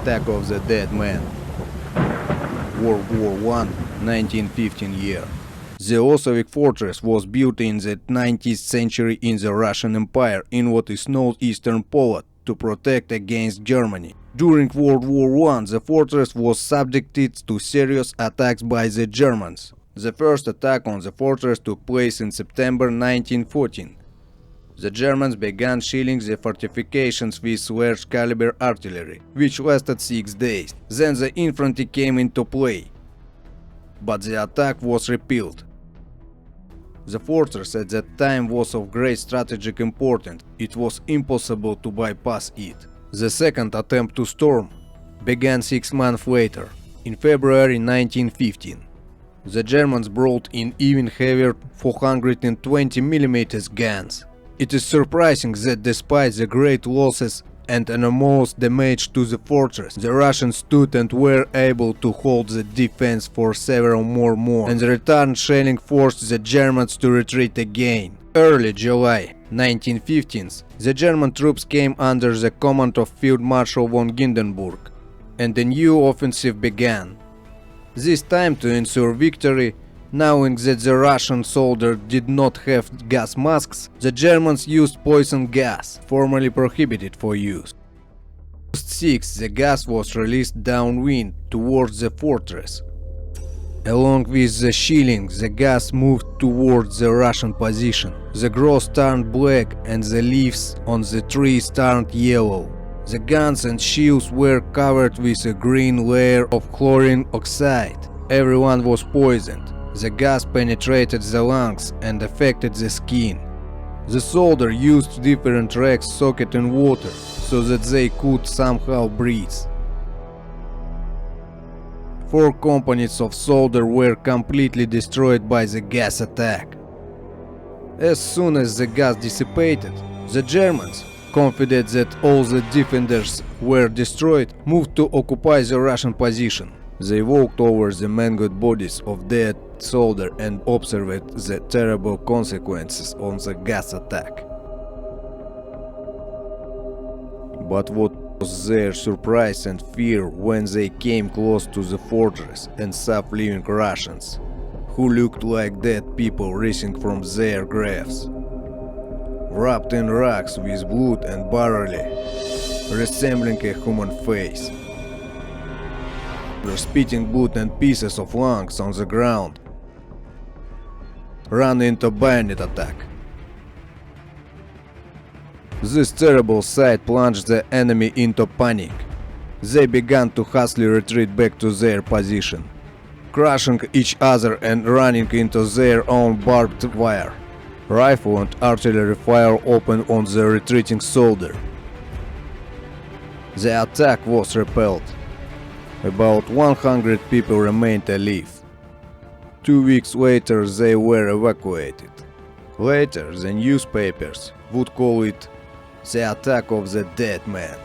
Attack of the Dead Man. World War I, 1915 year. The Osowiec Fortress was built in the 19th century in the Russian Empire in what is known Eastern Poland to protect against Germany. During World War I, the fortress was subjected to serious attacks by the Germans. The first attack on the fortress took place in September 1914. The Germans began shelling the fortifications with large-caliber artillery, which lasted 6 days. Then the infantry came into play, but the attack was repelled. The fortress at that time was of great strategic importance. It was impossible to bypass it. The second attempt to storm began 6 months later, in February 1915. The Germans brought in even heavier 420mm guns. It is surprising that despite the great losses and enormous damage to the fortress, the Russians stood and were able to hold the defense for several more months, and the return shelling forced the Germans to retreat again. Early July 1915, the German troops came under the command of Field Marshal von Hindenburg, and a new offensive began. This time, to ensure victory, knowing that the Russian soldiers did not have gas masks, the Germans used poison gas, formerly prohibited for use. On August 6, the gas was released downwind towards the fortress. Along with the shelling, the gas moved towards the Russian position. The grass turned black and the leaves on the trees turned yellow. The guns and shields were covered with a green layer of chlorine oxide. Everyone was poisoned. The gas penetrated the lungs and affected the skin. The soldiers used different rags soaked in water so that they could somehow breathe. 4 companies of soldiers were completely destroyed by the gas attack. As soon as the gas dissipated, the Germans, confident that all the defenders were destroyed, moved to occupy the Russian position. They walked over the mangled bodies of dead soldiers and observed the terrible consequences of the gas attack. But what was their surprise and fear when they came close to the fortress and saw living Russians, who looked like dead people rising from their graves, wrapped in rags with blood and barely resembling a human face. Were spitting blood and pieces of lungs on the ground, ran into bayonet attack. This terrible sight plunged the enemy into panic. They began to hastily retreat back to their position, crushing each other and running into their own barbed wire. Rifle and artillery fire opened on the retreating soldier. The attack was repelled. About 100 people remained alive. 2 weeks later they were evacuated. Later the newspapers would call it the Attack of the Dead Man.